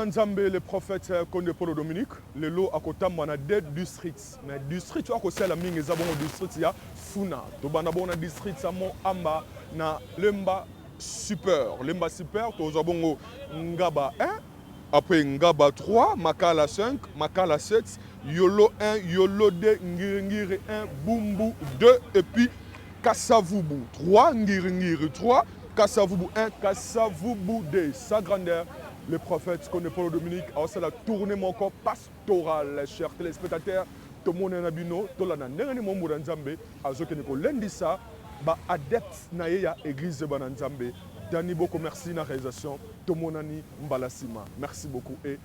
Nzambe, le prophète Konde Polo Dominique, le lot à côté de deux districts. Mais district, tu as côté la mine, ils ont district, il y a Funa. Tu as un district, ça Amba, na Lemba Super. Lemba Super, tu as Ngaba 1, après Ngaba 3, Makala 5, Makala 7, Yolo 1, Yolo 2, Ngiri 1, Bumbu 2, et puis Kassavubu 3, Ngiri 3, Kassavubu 1, Kassavubu 2. Sa grandeur. Le prophète Konde Polo Dominique a aussi la tournée mon corps pastorale, chers téléspectateurs. Tout le monde est abino, tout le monde est abino, Nzambe, a ce que nous lundi ça, ba adepte na ya église de Nzambe. Dani beaucoup merci na réalisation, tout le monde ani mbalasima. Merci beaucoup et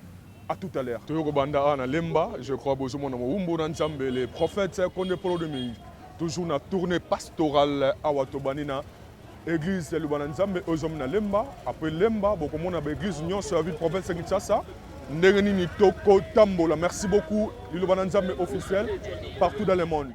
à tout à l'heure. Toyoko banda na lemba, je crois que mon nom Nzambe, le prophète Konde Polo Dominique, toujours na tournée pastorale à Watobanina. Église de Lubananzambe, aux hommes na Lemba, après Lemba, beaucoup de monde a église union servi le prophète Sengichasa. Ndengeni Toko Tambola. Merci beaucoup, Lubananzambe officiel, partout dans le monde.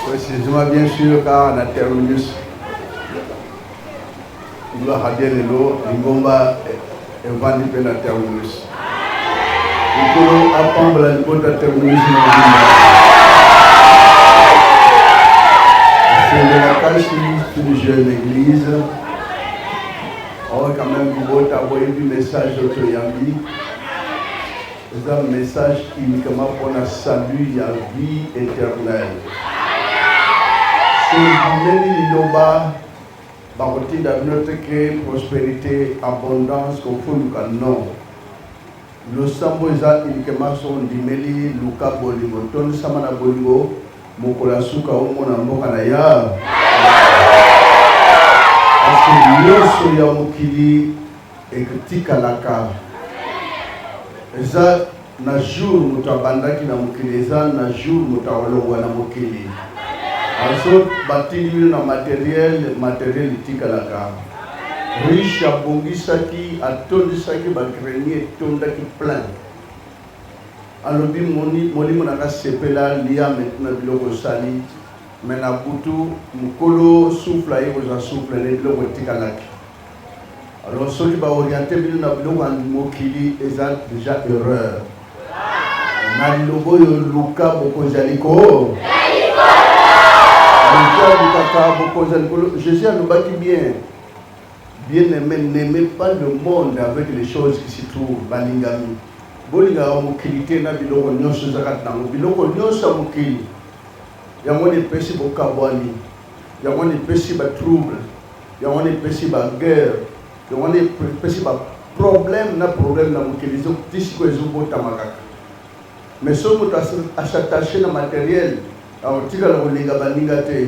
Précisément, bien sûr, car on a terminus. Il doit radier l'eau, l'ingomba et vendre la terminus. Il faut apprendre la ligne terminus. C'est de la cache sur jeune église. On va quand même vous envoyer du message de Toyambi. C'est un message uniquement pour la salut et la vie éternelle. C'est une liloba, baroté dans notre cœur, prospérité, abondance, qu'on fait non. Le samboza uniquement sont dimeli, Luka Bolimo, Ton Samana Bolimo, Mokola Suka, Omona Mokanaya. Parce que nous sommes Mokili et Tikalaka. Eza na jour mutabandaki na mokili, eza na jour mutawalongwa na mokili. Also batili na matériel tikalaka. riche abongisaki atondisaki bagrenier etondaki plein alobi molimo nanga sepela lia maintenant biloko osali mais na butu mokolo souffle aye kozwa souffle ne biloko etikalaki. Alors soki baoriente bino na biloko ya mokili eza déjà erreur. Na liloba oyo luka bokonzi ya likolo Jésus alobaki bien. Bien-aimé, n'aimez pas le monde avec les choses qui s'y trouvent. Balingami. Bolinga mokili te na biloko nyonso zakat nango. Biloko nyonso mokili. Yango ne pesi bokabwani. Yango ne pesi ba trouble. Yango ne pesi ba guerre. Yango ne pesi ba problème na mokili zo tisiko ezobota makaka. Mais si vous s'attacher na matériel, alors tu vas le baninga te.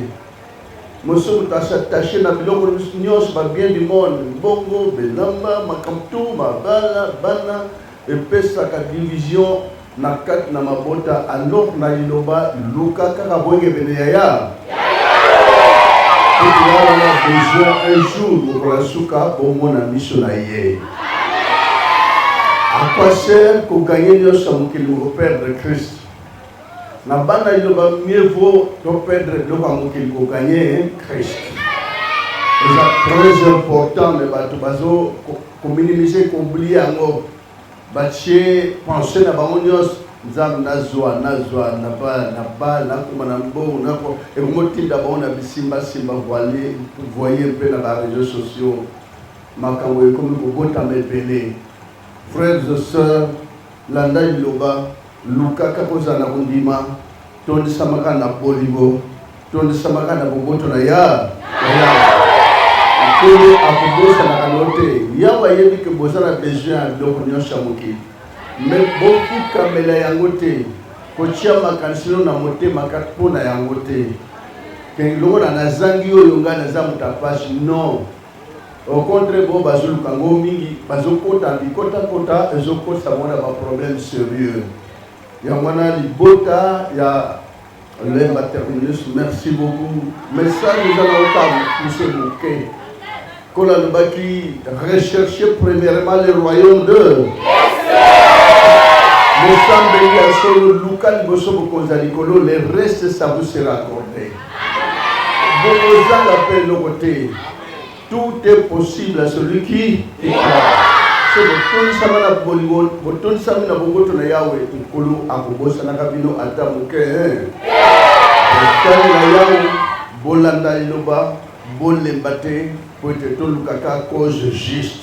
Mais si vous s'attacher na biloko nyonso ba bien du monde, bongo, belamba, makamtu, mabala, bana, et pesa ka division na kat na mabota alors na liloba luka kaka bonge beneyaya. Tu vas avoir besoin un jour pour la souka bongo na mission na yé. À quoi sert qu'on gagne nos sommes qu'il nous perdre Christ? Na banda il va mieux vaut perdre le temps qu'il nous gagne Christ. C'est très important mais bato bazo ko minimiser ko oublier ngo bache penser na bangonios nzam nazwa na ba na kuma na mbo na ko e ko motinda ba ona bisimba simba voyer pe na ba réseaux sociaux makambo comme ko bota mepele. Frères et sœurs, landa iloba, luka kakoza na kundima, tondi samaka na boligo, tondi samaka na bogoto na ya. Akolo akobosa na kanote, yawa yebi ke bosa na besoin donc nyosha moki. Mais beaucoup kamela yangote, kochia makansino na mote makatpo na yangote. Ken longo na nazangi oyo nga na zamu tapashi non. Au contraire, bon, bazou kango mingi, bazou kota ezokota mona ba problème sérieux. Yamana libota ya le maternus, merci beaucoup. Mais ça nous allons pas pousser le quai. Kola le baki rechercher premièrement le royaume de le sang de solo local boso bokonzali kolo, le reste ça vous sera accordé. Bokoza l'appel le côté. Tout est possible à celui qui croit. C'est le ton samana boligo, le ton samana bogoto na yawe ikulu akobosa na kabino atamuke. Tani na yawe bolanda iloba bolembate pour te tolukaka cause juste.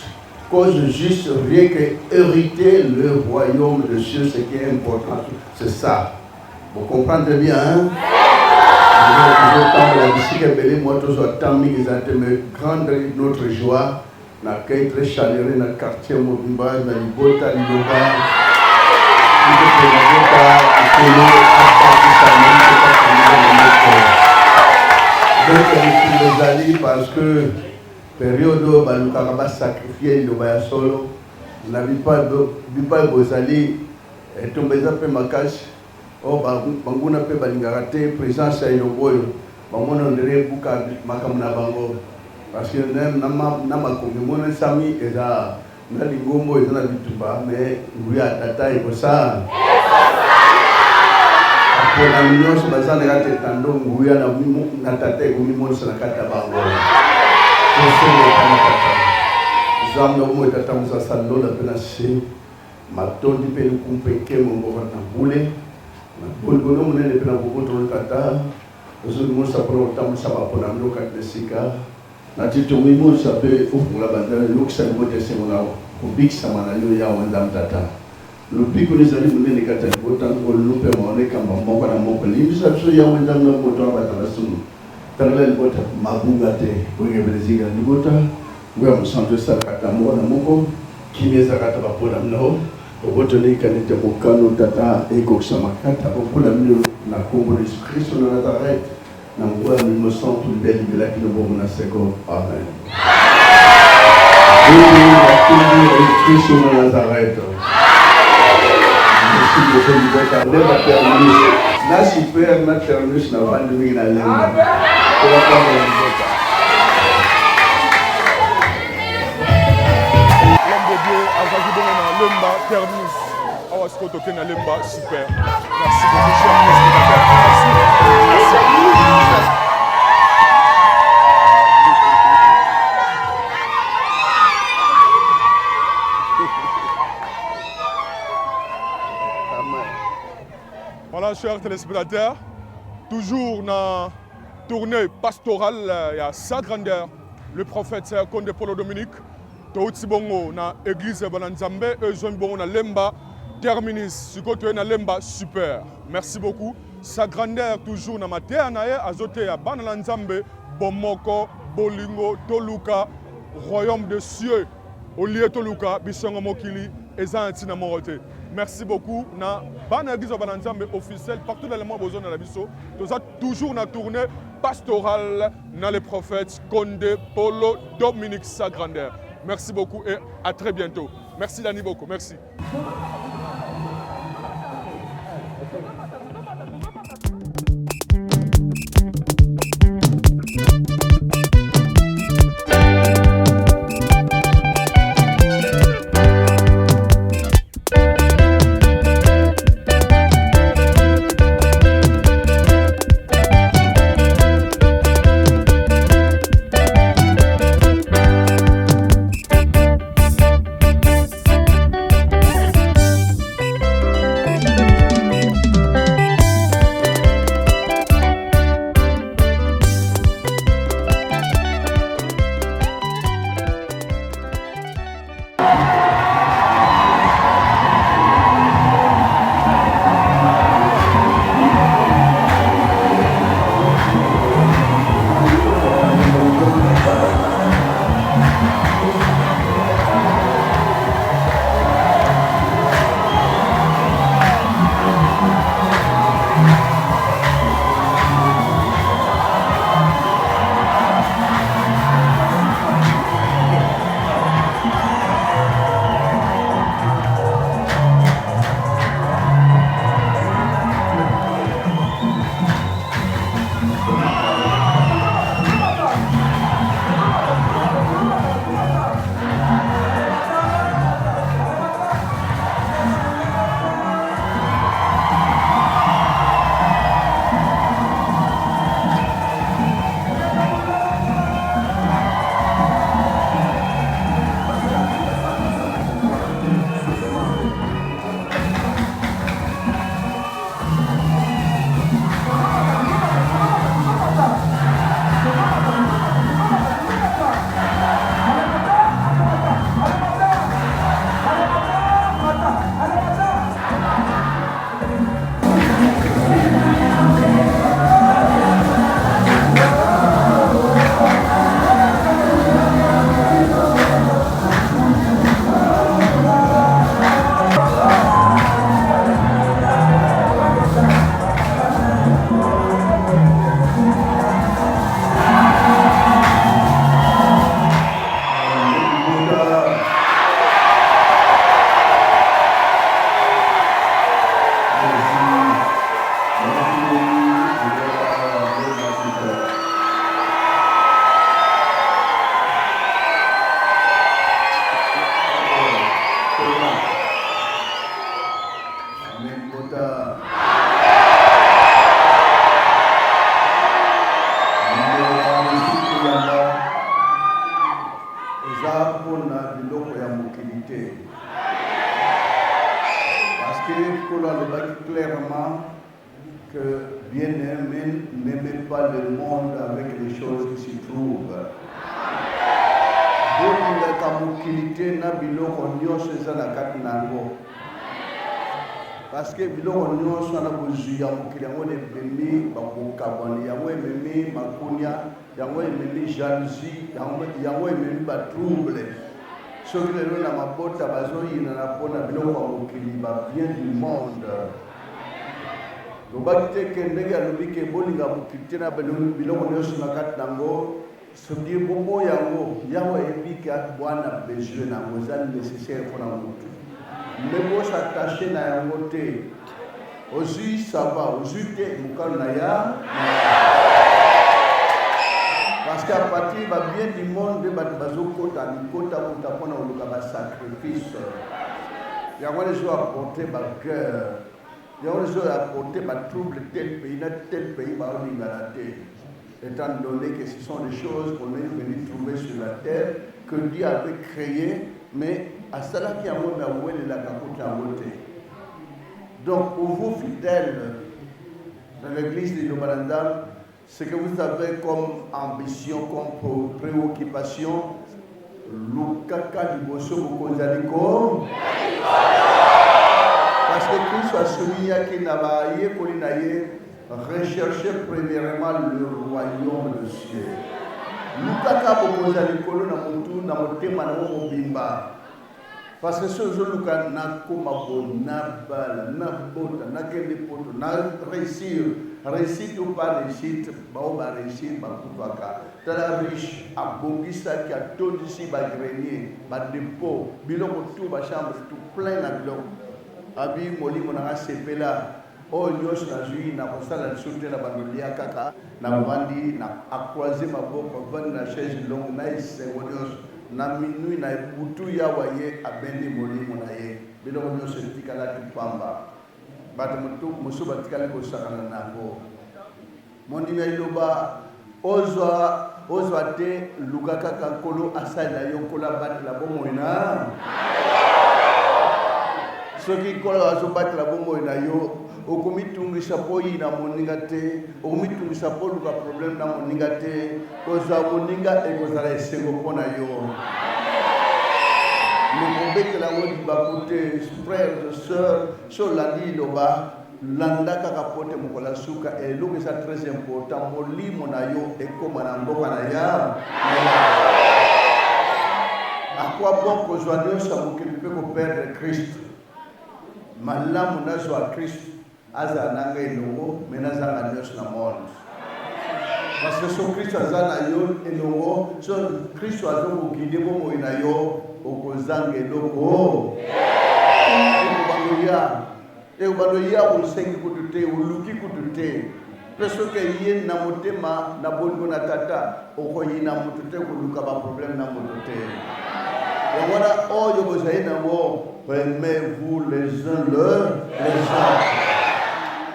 Cause juste, rien que hériter le royaume de Dieu, ce qui est important, c'est ça. Vous comprenez bien, hein? Moi, tous autant mis mais grande notre joie, l'accueil très chaleureux dans le quartier Mobimba, dans le Bota, l'Iloba, parce que période où Baluka va sacrifier l'Iloba solo, n'a pas Bozali, et tombé un peu ma cache. Oh, banguna pe balingaka te présence ya yoboyo bamona ndere buka makamuna bango parce que na makomi mona sami eza na lingombo eza na bituba mais nguya tata ikosa apona nyonso bazana kate tando nguya na tata ikomi monsa na kata bango osele kana tata zamna mo tata musa salola pena se matondi pe kumpeke mo na bule Bolgono munene pena bokoto kata ozo mo saporo tamu sabapo na mlo katesika na tito mwimo sape ofungula bandana lokisa mo tese mo ngao kubikisa mananyo ya wanda mtata lupiko ni zali munene kata bota ngolupe maone kamba moko na moko limisa so ya wanda na moto abatala sunu tangala bota mabunga te bonge breziga ni bota ngwa musanto sa kata mo na moko kimeza kata bapola mno Oboto ni kanete mokano tata eko samakata okula mino na kombo de Christ na Nazareth na ngwa mimo santo libeli bila kino bomo na seko amen. Christ na Nazareth. Merci beaucoup libeta leva terminus na super na terminus na vandu mingi na lenga. Kwa kwa libeta. terminus. Awa Scott Oken Alemba, super. Merci beaucoup, cher téléspectateurs. Merci. Voilà, chers téléspectateurs, toujours dans tournée pastorale, il y a sa grandeur, le prophète Conde Polo Dominique, Touti Bongo na église Bananzambe, et Jean Bongo na Lemba, terminus, Sukoto na Lemba, super. Merci beaucoup. Sa grandeur toujours na mater na ye, azote ya Bananzambe, Bomoko, Bolingo, Toluka, royaume de cieux, Olie Toluka, Bisongo Mokili, et Zantina Morote. Merci beaucoup. Na ban église Bananzambe officiel partout dans le monde besoin de la biso. Tout ça toujours na tournée pastorale dans les prophètes Conde Polo Dominique sa grandeur. Merci beaucoup et à très bientôt. Merci Dani beaucoup. Merci. Clairement que bien-aimé n'aimait pas le monde avec les choses qui s'y trouvent. Parce que biloko nyonso na buzuya mokili yango ebemi bakokabwana yango ememi makunya yango ememi jalousie yango ememi batrouble soki lelo na mabota bazoyina na mpona biloko ya mokili babien du monde lobaki te ke ndenge alobi ke bolinga mokili te na biloko nyonso na kati nango soki bongo yango yango eyebi ke bwana besoin nango eza nécessaire mpona motu mais vous s'attachez à un côté. Aussi, ça va. Aussi, parce qu'à partir bien du monde, sacrifice. Il y a des gens à porter ma cœur. Il y a des gens à porter ma trouble tel pays, étant donné que ce sont des choses qu'on est venu trouver sur la terre, que Dieu avait créées, mais à cela qui a la donc, pour vous fidèles dans l'église de Nobalanda, ce que vous avez comme ambition, comme préoccupation, Lukaka Liboso Mukonzaliko. Parce que Christ a souligné qu'il n'avait recherché premièrement le royaume de cieux. Lukaka Mukonzaliko na motema na mobimba. Parce que ce jour où na réussite ou pas réussite, ba réussite ba kuvaka. Tala riche a bongisa qui a tout ici ba grenier, ba dépôt, biloko tout ba chambre tout plein na biloko. Abi moli mona sepela. Oh nyos na jui na kosala soute na bandolia kaka na vandi na croiser maboko vandi na chaise longue na isengonios. Na minui na butu ya waye abendi molimo na ye biloko nyonso etikala tupamba bato mosusu batikali kosakana nango mondimi iloba ozwa te luka kaka nkolo asalela yo nkola batela bomoi na soki nkolo azobatela bomoi na yo okomitungisa mpo yina moninga te okomitungisa mpo luka problème na moninga te kozwa moninga ekozala esengo mpo na yo mokobetela ngo libaku te frères et sœurs so olandi liloba landa kaka po te mokola suka eloko eza très important molimo na yo ekóma na mboka na ya akwa bon kozwa nyonso ya mokili mpe koperdre Christ malamu nazwa Christ aza nanga elongo me nazanga nyonso na monde parce que so Kristo aza na yo elongo so Kristo azokokide bomoi na yo okozanga eloko ekobando ya osengi kutu te oluki kutu te mpe soki ye na motema na bolingo na tata okoyina moto te koluka baproblème na moto te yango wana oyo bozali nango aimez-vous les uns les autres.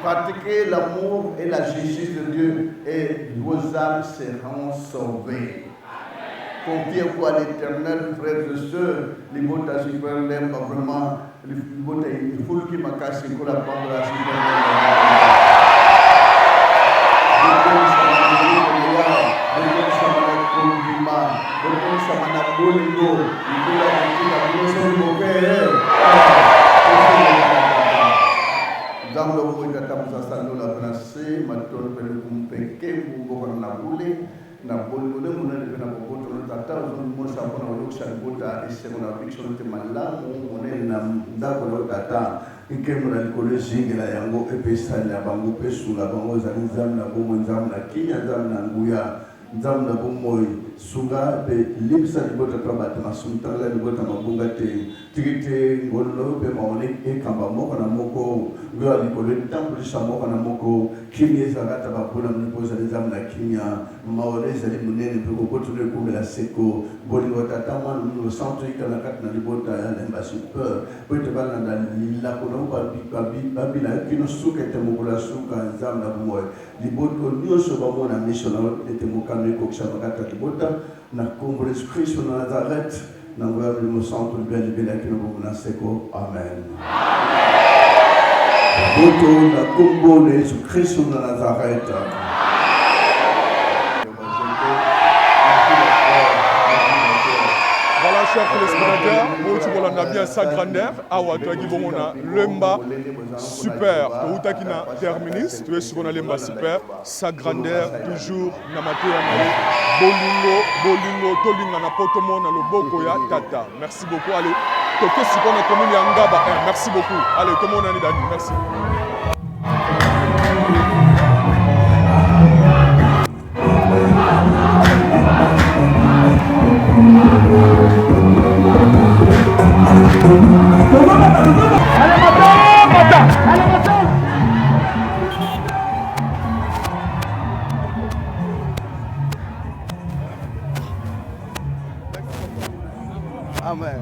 Pratiquez l'amour et la justice de Dieu et vos âmes seront sauvées. Confiez-vous à l'Éternel, frères et sœurs. Les mots à super l'aime pas vraiment. Les mots il faut qu'il m'a cassé pour la prendre la super Zamlo moja tamuza sanola brase matoro pele kumpeke mboka na bule na bolole mona de na bokoto na tata uzon mo sa bona ulusha bota isemo na fiction te malamu mona na ndako na tata ikemo na likolo zingela yango epesani ya bango pesula bango za nzamu na bomo nzamu na kinya nzamu na nguya nzamu na bomo sunga be libsa libota to bata masumtala libota mabunga te tikite ngolo be maone e kamba moko na moko ngwa likolo ntambu sa moko na moko kimye zakata bakula mnipoza nzamu na kinya maone za limunene pe kokoto ne kumela seko bolingo tata mwana no centre ikala kat na libota ya lemba super bote bana na lila kono babi na kino suka te mokola suka nzamu na bomo liboto nyoso bamona mission na ete mokano ko kshabakata libota na kombo Yesu Kristo na Nazareth na ngwa mo centre bien libela kino bomo na seko amen boto na kombo Yesu Kristo na Nazareth. Voilà, chers téléspectateurs, on a bien sa grandeur. Awa, tu as dit bon, on a Lemba super. Tu as terminus, tu es sur on a Lemba super. Sa grandeur, toujours Namaté Amali. Bolingo, Tolinga, na Potomo, na Loboko, ya Tata. Merci beaucoup. Allez, Toko, si on a commis Yangaba. Merci beaucoup. Allez, tout le monde est d'accord. Merci. Amen.